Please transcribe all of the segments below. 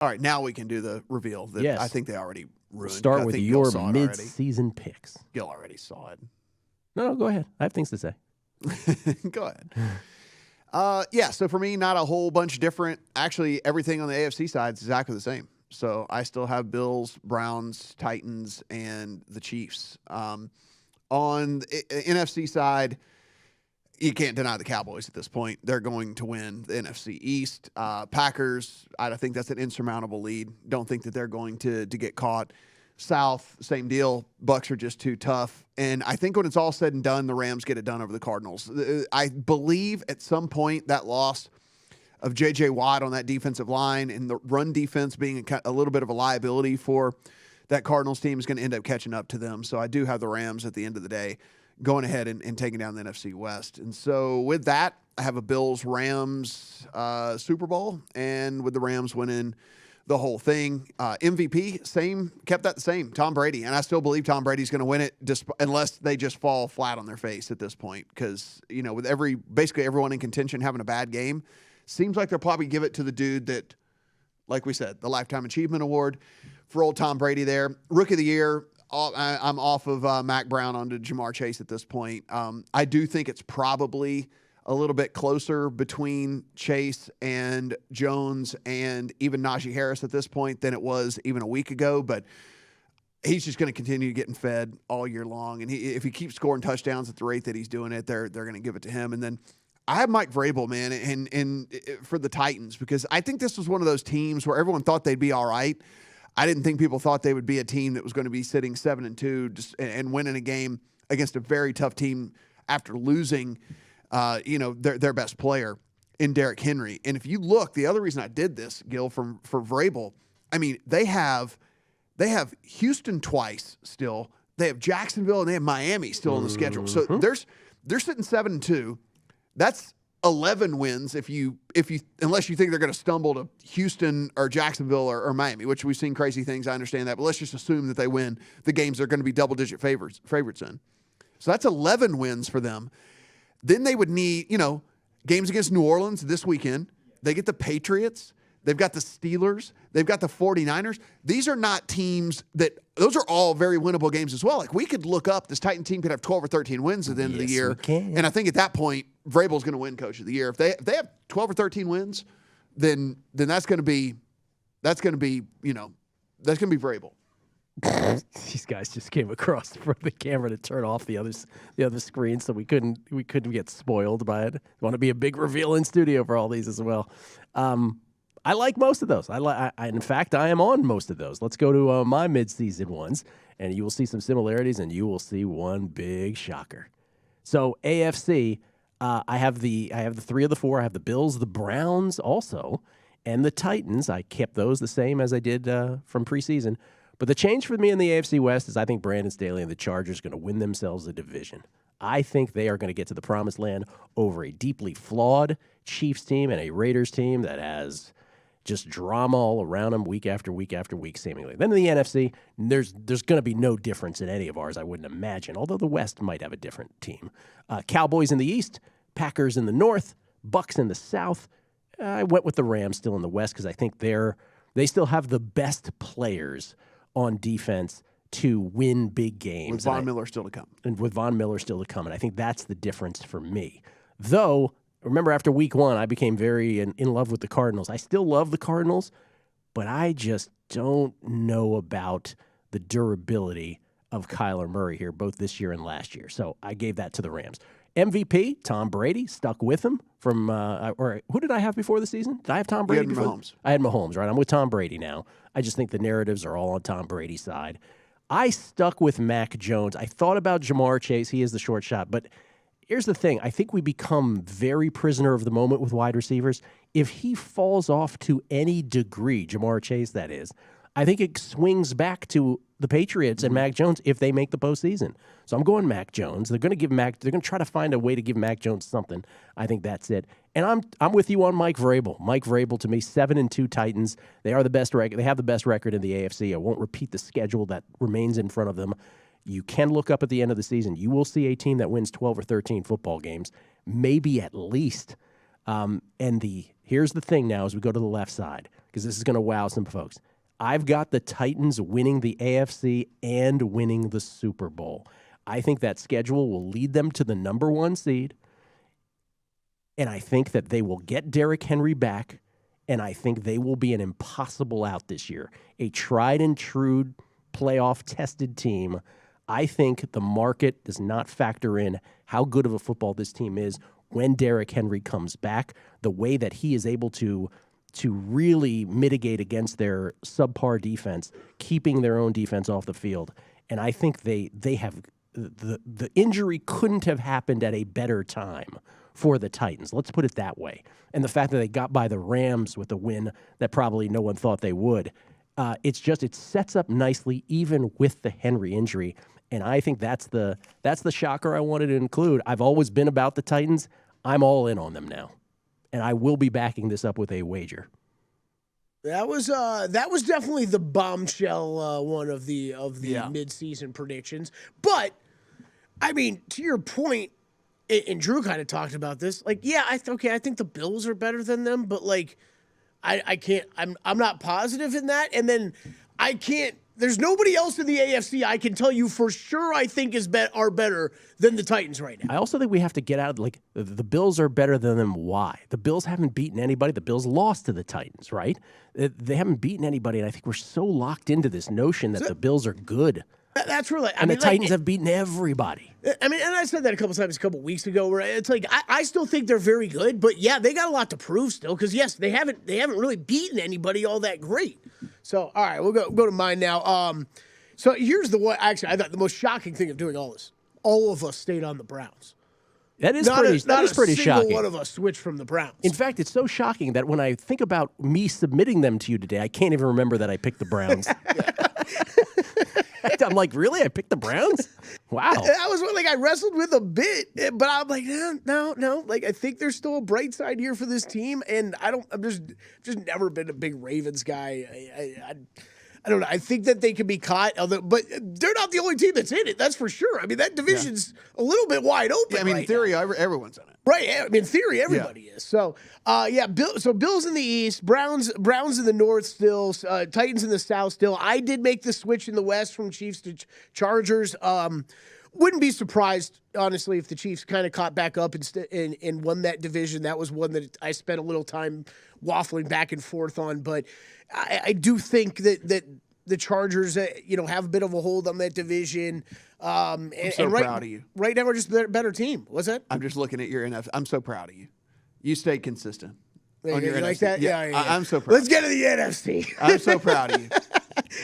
All right, now we can do the reveal. That Yes. I think they already ruined. Start I with think your Gil saw it already. mid-season picks. Gil already saw it. No, go ahead. I have things to say. Go ahead. Yeah, so for me, not a whole bunch different. Actually, everything on the AFC side is exactly the same. So I still have Bills, Browns, Titans, and the Chiefs. On the NFC side, you can't deny the Cowboys at this point. They're going to win the NFC East. Packers, I think that's an insurmountable lead. Don't think that they're going to get caught. South, same deal. Bucks are just too tough. And I think when it's all said and done, the Rams get it done over the Cardinals. I believe at some point that loss of J.J. Watt on that defensive line and the run defense being a little bit of a liability for that Cardinals team is going to end up catching up to them. So I do have the Rams at the end of the day going ahead and taking down the NFC West. And so with that, I have a Bills-Rams Super Bowl, and with the Rams winning the whole thing. MVP, same, kept that the same, Tom Brady. And I still believe Tom Brady's going to win it unless they just fall flat on their face at this point. Because, with basically everyone in contention having a bad game, seems like they'll probably give it to the dude that, like we said, the Lifetime Achievement Award for old Tom Brady there. Rookie of the Year, I'm off of Mac Brown onto Jamar Chase at this point. I do think it's probably a little bit closer between Chase and Jones and even Najee Harris at this point than it was even a week ago. But he's just going to continue getting fed all year long. And if he keeps scoring touchdowns at the rate that he's doing it, they're going to give it to him. And then I have Mike Vrabel, man, and for the Titans, because I think this was one of those teams where everyone thought they'd be all right. I didn't think people thought they would be a team that was going to be sitting 7-2 and winning a game against a very tough team after losing their best player in Derrick Henry. And if you look, the other reason I did this, Gil, for Vrabel, I mean, they have Houston twice still. They have Jacksonville and they have Miami still on the schedule. So they're sitting 7-2. That's 11 wins unless you think they're going to stumble to Houston or Jacksonville or Miami, which we've seen crazy things. I understand that, but let's just assume that they win the games they're going to be double-digit favorites in. So that's 11 wins for them. Then they would need, games against New Orleans this weekend. They get the Patriots. They've got the Steelers. They've got the 49ers. These are not teams those are all very winnable games as well. Like, we could look up, this Titan team could have 12 or 13 wins at the end of the year. And I think at that point, Vrabel's going to win Coach of the Year. If they have 12 or 13 wins, then that's going to be Vrabel. These guys just came across for the camera to turn off the other screen, so we couldn't get spoiled by it. Want to be a big reveal in studio for all these as well. I like most of those. In fact, I am on most of those. Let's go to my midseason ones, and you will see some similarities, and you will see one big shocker. So AFC, I have the 3 of the 4. I have the Bills, the Browns, also, and the Titans. I kept those the same as I did from preseason. But the change for me in the AFC West is I think Brandon Staley and the Chargers are going to win themselves a division. I think they are going to get to the promised land over a deeply flawed Chiefs team and a Raiders team that has just drama all around them week after week after week, seemingly. Then in the NFC, there's going to be no difference in any of ours, I wouldn't imagine, although the West might have a different team. Cowboys in the East, Packers in the North, Bucks in the South. I went with the Rams still in the West because I think they still have the best players on defense to win big games. With Von Miller still to come. And with Von Miller still to come. And I think that's the difference for me. Though, remember after week 1, I became very in love with the Cardinals. I still love the Cardinals, but I just don't know about the durability of Kyler Murray here, both this year and last year. So I gave that to the Rams. MVP, Tom Brady, stuck with him from, or who did I have before the season? Did I have Tom Brady? You had Mahomes. I had Mahomes, right? I'm with Tom Brady now. I just think the narratives are all on Tom Brady's side. I stuck with Mac Jones. I thought about Jamar Chase. He is the short shot. But here's the thing. I think we become very prisoner of the moment with wide receivers. If he falls off to any degree, Jamar Chase, that is, I think it swings back to the Patriots and Mac Jones if they make the postseason. So I'm going Mac Jones. They're going to try to find a way to give Mac Jones something. I think that's it. And I'm with you on Mike Vrabel. Mike Vrabel, to me, 7-2 Titans. They are the best record. They have the best record in the AFC. I won't repeat the schedule that remains in front of them. You can look up at the end of the season. You will see a team that wins 12 or 13 football games, maybe at least Here's the thing now as we go to the left side, because this is going to wow some folks. I've got the Titans winning the AFC and winning the Super Bowl. I think that schedule will lead them to the number 1 seed, and I think that they will get Derrick Henry back, and I think they will be an impossible out this year. A tried and true playoff-tested team. I think the market does not factor in how good of a football this team is when Derrick Henry comes back, the way that he is able to really mitigate against their subpar defense, keeping their own defense off the field. And I think they have the injury couldn't have happened at a better time for the Titans. Let's put it that way. And the fact that they got by the Rams with a win that probably no one thought they would, it sets up nicely even with the Henry injury. And I think that's the shocker I wanted to include. I've always been about the Titans. I'm all in on them now. And I will be backing this up with a wager. That was definitely the bombshell one of the midseason predictions. But I mean, to your point, and Drew kind of talked about this. Like, yeah, I think the Bills are better than them, but like, I can't. I'm not positive in that. And then I can't. There's nobody else in the AFC I can tell you for sure I think are better than the Titans right now. I also think we have to get out, like, the Bills are better than them. Why? The Bills haven't beaten anybody. The Bills lost to the Titans, right? They haven't beaten anybody, and I think we're so locked into this notion that the Bills are good. That's really... the Titans have beaten everybody. I mean, and I said that a couple times a couple weeks ago, where it's like, I still think they're very good, but yeah, they got a lot to prove still, because yes, they haven't really beaten anybody all that great. So, all right, we'll go to mine now. So here's the one, actually, I thought the most shocking thing of doing all this. All of us stayed on the Browns. That is pretty shocking. Not a single one of us switched from the Browns. In fact, it's so shocking that when I think about me submitting them to you today, I can't even remember that I picked the Browns. I'm like, really? I picked the Browns? Wow. That was what, like, I wrestled with a bit, but I'm like, no. Like, I think there's still a bright side here for this team, and I'm just never been a big Ravens guy. I don't know. I think that they can be caught, but they're not the only team that's in it. That's for sure. I mean, that division's a little bit wide open. Yeah, I mean, in theory, everyone's in it. Right. I mean, in theory, everybody is. So, Bills in the East, Browns in the North still, Titans in the South still. I did make the switch in the West from Chiefs to Chargers. Wouldn't be surprised, honestly, if the Chiefs kind of caught back up and won that division. That was one that I spent a little time waffling back and forth on. But I do think that the Chargers, have a bit of a hold on that division. I'm so proud of you. Right now, we're just a better team. What's that? I'm just looking at your NFC. I'm so proud of you. You stayed consistent. On your you NFC. like that? Yeah. I'm so proud. Let's get to the NFC. I'm so proud of you.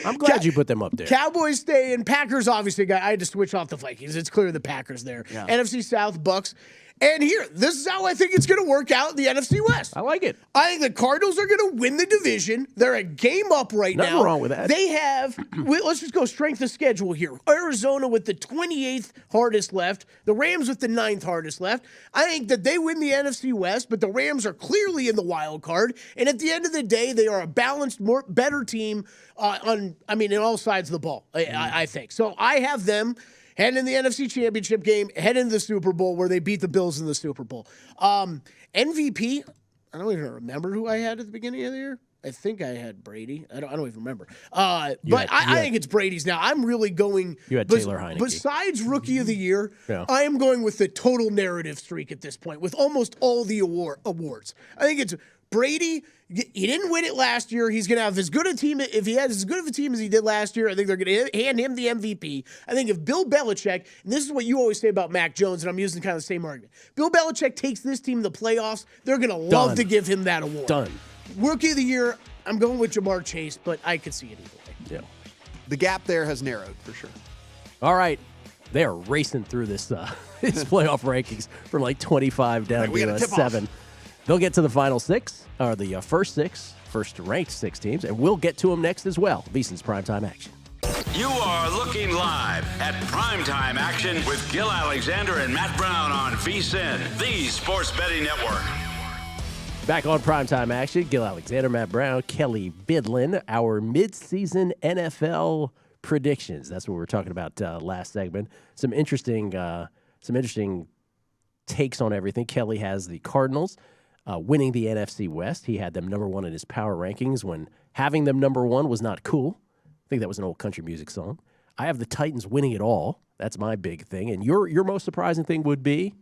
I'm glad you put them up there. Cowboys stay in. Packers, obviously, I had to switch off the Vikings. It's clear the Packers there. Yeah. NFC South, Bucks. And here, this is how I think it's going to work out in the NFC West. I like it. I think the Cardinals are going to win the division. They're a game up right now. Nothing wrong with that. They have, let's just go strength of schedule here. Arizona with the 28th hardest left. The Rams with the 9th hardest left. I think that they win the NFC West, but the Rams are clearly in the wild card. And at the end of the day, they are a balanced, better team in all sides of the ball, I think. So I have them heading in the NFC Championship game, heading into the Super Bowl where they beat the Bills in the Super Bowl. MVP, I don't even remember who I had at the beginning of the year. I think I had Brady. I don't even remember. I think it's Brady's now. I'm really going. You had Taylor Heineke. Besides Rookie of the Year, Yeah. I am going with the total narrative streak at this point with almost all the awards. I think it's Brady. He didn't win it last year. He's going to have as good a team. If he has as good of a team as he did last year, I think they're going to hand him the MVP. I think if Bill Belichick, and this is what you always say about Mac Jones, and I'm using kind of the same argument. Bill Belichick takes this team to the playoffs, they're going to love to give him that award. Done. Rookie of the Year, I'm going with Jamar Chase, but I could see it either way. Yeah. The gap there has narrowed for sure. All right. They are racing through this this playoff rankings from like 25 down to 7. Off. They'll get to the final 6, or the first-ranked 6 teams, and we'll get to them next as well. VSiN's Primetime Action. You are looking live at Primetime Action with Gill Alexander and Matt Brown on VSiN, the Sports Betting Network. Back on Primetime Action, Gill Alexander, Matt Brown, Kelley Bydlon, our midseason NFL predictions. That's what we were talking about last segment. Some interesting takes on everything. Kelley has the Cardinals winning the NFC West. He had them number 1 in his power rankings when having them number 1 was not cool. I think that was an old country music song. I have the Titans winning it all. That's my big thing. And your most surprising thing would be?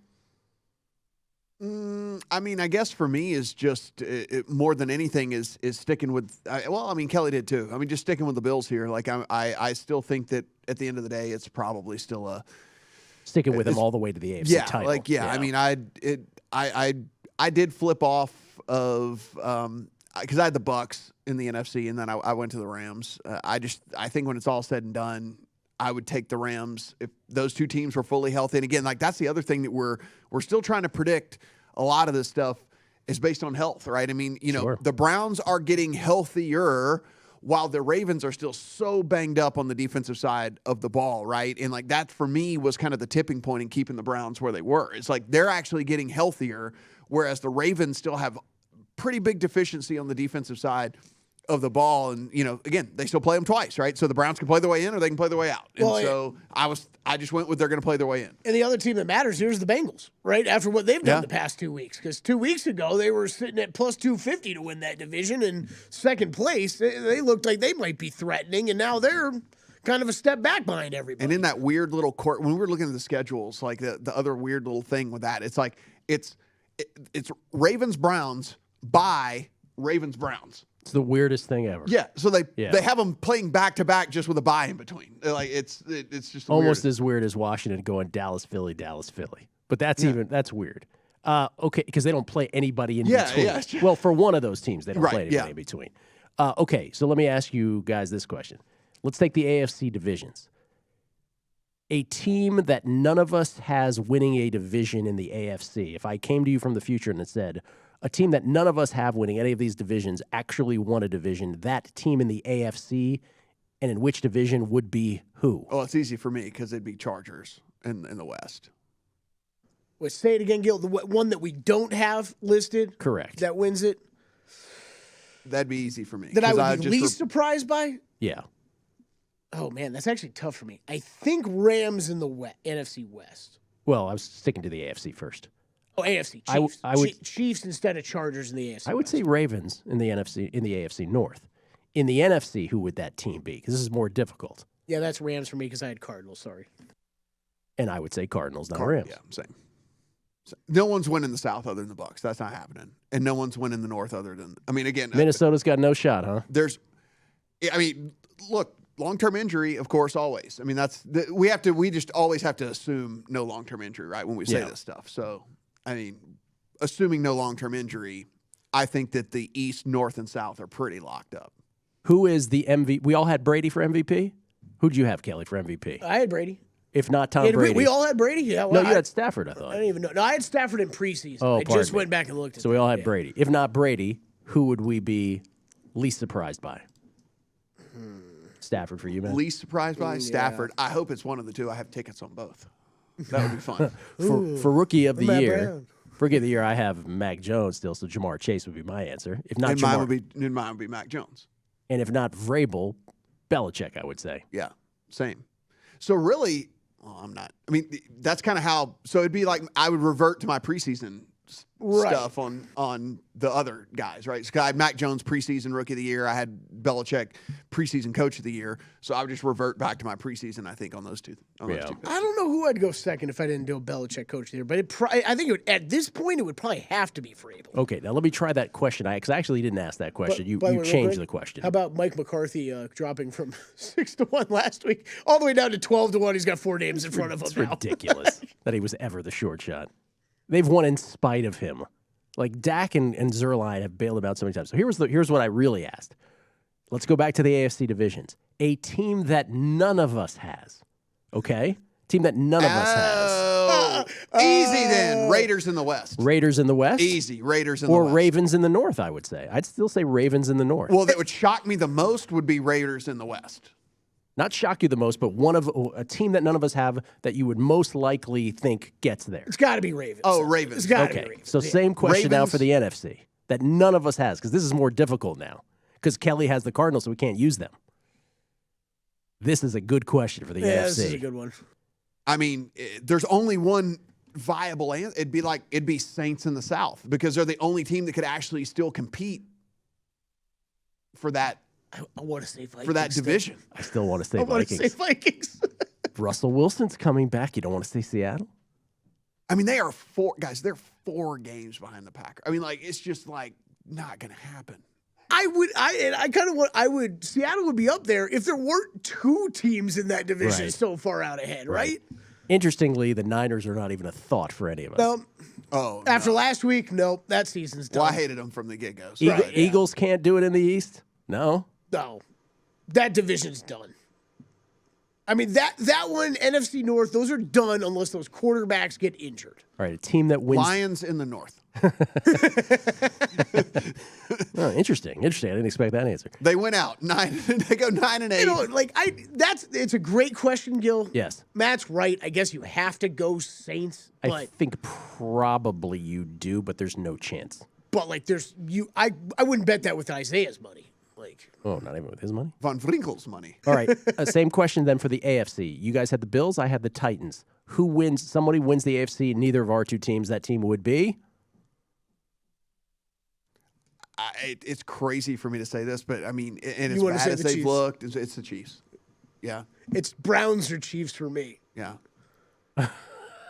I mean, I guess for me is just more than anything is sticking with. Kelley did too. I mean, just sticking with the Bills here. Like I still think that at the end of the day, it's probably still sticking with them all the way to the AFC title. I mean, I did flip off of because I had the Bucks in the NFC, and then I went to the Rams. I think when it's all said and done, I would take the Rams if those two teams were fully healthy. And again, like that's the other thing that we're still trying to predict. A lot of this stuff is based on health, right? I mean, Sure. The Browns are getting healthier while the Ravens are still so banged up on the defensive side of the ball, right? And like that for me was kind of the tipping point in keeping the Browns where they were. It's like they're actually getting healthier, whereas the Ravens still have pretty big deficiency on the defensive side of the ball. And, again, they still play them twice, right? So the Browns can play their way in or they can play their way out. And so I just went with they're going to play their way in. And the other team that matters here is the Bengals, right? After what they've done the past 2 weeks. Because 2 weeks ago, they were sitting at plus 250 to win that division. And second place, they looked like they might be threatening. And now they're kind of a step back behind everybody. And in that weird little court, when we were looking at the schedules, like the other weird little thing with that, it's like it's Ravens-Browns by Ravens-Browns. It's the weirdest thing ever. Yeah, so they have them playing back to back just with a bye in between. Like it's just almost as weird as Washington going Dallas, Philly. But that's weird. Okay, because they don't play anybody in between. Yeah. Well, for one of those teams, they don't play anybody yeah. in between. Okay, so let me ask you guys this question. Let's take the AFC divisions. A team that none of us has winning a division in the AFC. If I came to you from the future and it said, a team that none of us have winning any of these divisions actually won a division, that team in the AFC, and in which division would be who? Oh, it's easy for me because it'd be Chargers in the West. Wait, say it again, Gil. The one that we don't have listed? Correct. That wins it? That'd be easy for me. That I would be least surprised by? Yeah. Oh, man, that's actually tough for me. I think Rams in the NFC West. Well, I was sticking to the AFC first. Oh, AFC Chiefs. I would Chiefs instead of Chargers in the AFC. I would say Ravens in the AFC North. In the NFC, who would that team be? Because this is more difficult. Yeah, that's Rams for me because I had Cardinals. Sorry. And I would say Cardinals, not Rams. Yeah, same. No one's winning the South other than the Bucs. That's not happening. And no one's winning the North other than. I mean, again, Minnesota's got no shot, huh? Look. Long-term injury, of course, always. I mean, we just always have to assume no long-term injury, right, when we say this stuff. So, I mean, assuming no long-term injury, I think that the East, North, and South are pretty locked up. Who is the MVP? We all had Brady for MVP? Who'd you have, Kelley, for MVP? I had Brady. If not Tom Brady. We all had Brady? Yeah. Well, no, you had Stafford, I thought. I didn't even know. No, I had Stafford in preseason. Oh, I just went back and looked at So that. we all had Brady. If not Brady, who would we be least surprised by? Stafford for you, man. Least surprised by Stafford. I hope it's one of the two. I have tickets on both. That would be fun. For rookie of the Matt year, Brown. for rookie of the year, I have Mac Jones still. So Jamar Chase would be my answer. If not and Jamar, mine would be Mac Jones. And if not Vrabel, Belichick, I would say. Yeah, same. So really, I'm not. I mean, that's kind of how. So it'd be like I would revert to my preseason stuff on the other guys, right? So I had Mac Jones preseason rookie of the year. I had Belichick preseason coach of the year. So I would just revert back to my preseason, I think, on those two. I don't know who I'd go second if I didn't do a Belichick coach of the year, but I think at this point it would probably have to be Vrabel. Okay, now let me try that question. Because I actually didn't ask that question. You changed the question. How about Mike McCarthy dropping from 6-1 last week all the way down to 12-1? He's got 4 names in front of him now. It's ridiculous that he was ever the short shot. They've won in spite of him. Like Dak and Zerline have bailed him out so many times. So here's what I really asked. Let's go back to the AFC divisions. A team that none of us has. Okay? Team that none of us has. Easy then. Raiders in the West. Raiders in the West? Easy. Raiders in the West. Or Ravens in the North, I would say. I'd still say Ravens in the North. Well, that would shock me the most would be Raiders in the West. Not shock you the most, but one of a team that none of us have that you would most likely think gets there. It's got to be Ravens. Oh, Ravens. It's got to be Ravens. So same question now for the NFC that none of us has because this is more difficult now because Kelley has the Cardinals, so we can't use them. This is a good question for the AFC. Yeah, this is a good one. I mean, there's only one viable answer. It'd be Saints in the South because they're the only team that could actually still compete for that. I want to say Vikings for that division. I still want to say I want Vikings. to say Vikings. Russell Wilson's coming back. You don't want to say Seattle? I mean, they are they're 4 games behind the Packers. I mean, it's just not going to happen. Seattle would be up there if there weren't 2 teams in that division Right. so far out ahead, right? Interestingly, the Niners are not even a thought for any of us. No. After last week, nope, that season's done. Well, I hated them from the get-go. Eagles can't do it in the East? No? No, that division's done. I mean, that one, NFC North, those are done unless those quarterbacks get injured. All right, a team that wins. Lions in the North. Oh, interesting. I didn't expect that answer. They went out 9. They go 9-8. You know, it's a great question, Gil. Yes. Matt's right. I guess you have to go Saints, I but think probably you do, but there's no chance. I wouldn't bet that with Isaiah's money. Oh, not even with his money? Von Wrinkel's money. All right. Same question then for the AFC. You guys had the Bills. I had the Titans. Who wins? Somebody wins the AFC. Neither of our 2 teams. That team would be? It's crazy for me to say this, but I mean, and as You wanna bad say as the they've Chiefs? looked, it's the Chiefs. Yeah. It's Browns or Chiefs for me. Yeah.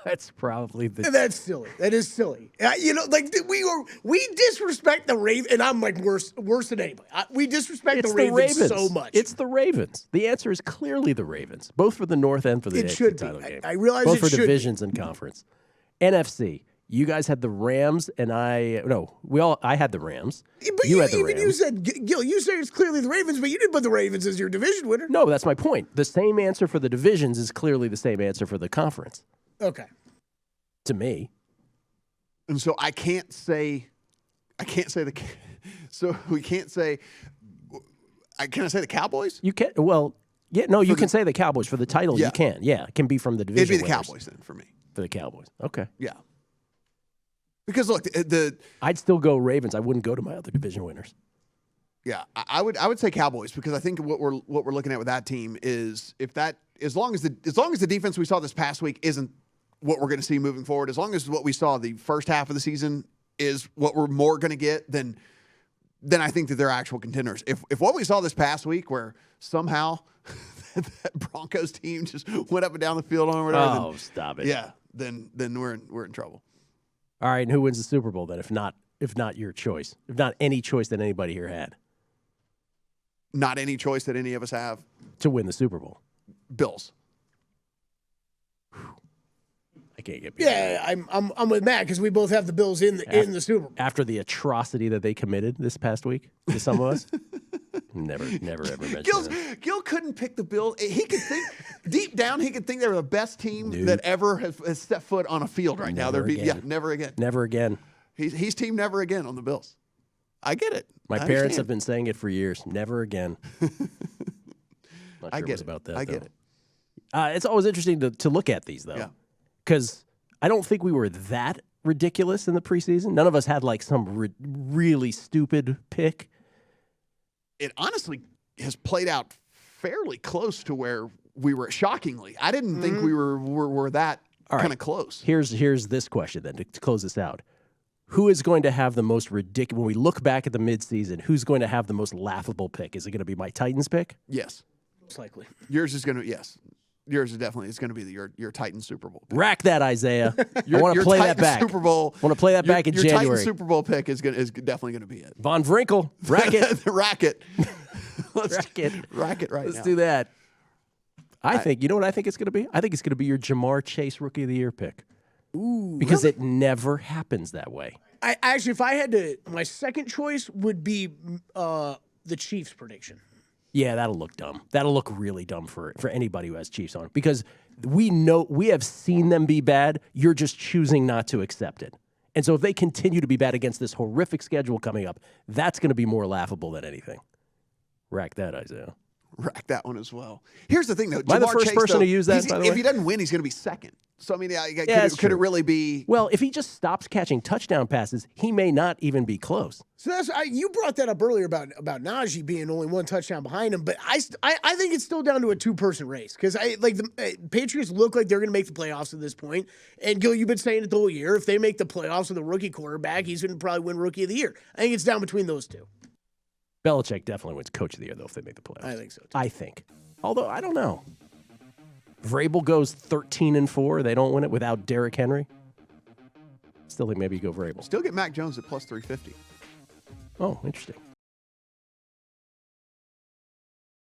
That's probably the. And that's silly. That is silly. We disrespect the Ravens, and I'm worse than anybody. We disrespect It's the Ravens so much. It's the Ravens. The answer is clearly the Ravens, both for the North and for the It AFC should be. title game. I realize both it for should be. divisions and conference. NFC. You guys had the Rams, and I had the Rams. But you had the even Rams. you said, Gil, you said it's clearly the Ravens, but you didn't put the Ravens as your division winner. No, that's my point. The same answer for the divisions is clearly the same answer for the conference. Okay. To me. And so I can't say so we can't say, can I say the Cowboys? You can you can say the Cowboys for the title. Yeah. You can. Yeah, it can be from the division. It'd be the winners Cowboys then for me. for the Cowboys. Okay. Yeah. Because look, I'd still go Ravens. I wouldn't go to my other division winners. yeah, I would say Cowboys because I think what we're looking at with that team is as long as the defense we saw this past week isn't what we're going to see moving forward, as long as what we saw the first half of the season is what we're more going to get, then I think that they're actual contenders. If what we saw this past week, where somehow that Broncos team just went up and down the field on whatever, Oh, stop it. yeah, then we're in trouble. All right, and who wins the Super Bowl then? If not your choice, if not any choice that anybody here had Not any choice that any of us have. to win the Super Bowl. Bills. I can't get behind that. Yeah, I'm with Matt because we both have the Bills in the Super Bowl. After the atrocity that they committed this past week to some of us. Never ever mentioned it. Gil couldn't pick the Bills. He could think deep down. He could think they were the best team Nope. that ever has stepped foot on a field right now. Never again. Never again. Never again. He's team never again on the Bills. I get it. My I parents understand. have been saying it for years. Never again. Not sure I it get was it. about that. I get though. it. It's always interesting to look at these though, Yeah. because I don't think we were that ridiculous in the preseason. None of us had like some really stupid pick. It honestly has played out fairly close to where we were. Shockingly, I didn't think we were that All right. kind of close. Here's this question then to close this out. Who is going to have the most ridiculous, when we look back at the midseason, who's going to have the most laughable pick? Is it going to be my Titans pick? Yes, Most likely. yours is going to. Yes, yours is definitely. It's going to be your Titans Super Bowl pick. Rack that, Isaiah. I Your- want to your play that Titans back. Super Bowl. I want to play that back in your January. Titans Super Bowl pick is definitely going to be it. Von Wrinkle, rack it. Rack it. Let's Rack it. Rack it right Let's now. do that. I think, you know what I think it's going to be? I think it's going to be your Jamar Chase Rookie of the Year pick. Ooh. Because it never happens that way. I actually, if I had to, my second choice would be the Chiefs prediction. Yeah, that'll look dumb. That'll look really dumb for anybody who has Chiefs on. Because we have seen them be bad. You're just choosing not to accept it. And so if they continue to be bad against this horrific schedule coming up, that's going to be more laughable than anything. Rack that, Isaiah. rack that one as well. Here's the thing, though. Am I the Jamar first Chase, person though, to use that, he's- by the If way? he doesn't win, he's going to be second. So, I mean, that's could it true. really be? Well, if he just stops catching touchdown passes, he may not even be close. So you brought that up earlier about Najee being only one touchdown behind him, but I think it's still down to a 2-person race because the Patriots look like they're going to make the playoffs at this point. And Gil, you've been saying it the whole year. If they make the playoffs with a rookie quarterback, he's going to probably win Rookie of the Year. I think it's down between those two. Belichick definitely wins Coach of the Year, though, if they make the playoffs. I think so, too. I think. Although, I don't know. Vrabel goes 13-4. They don't win it without Derrick Henry. Still think maybe you go Vrabel. Still get Mac Jones at plus 350. Oh, interesting.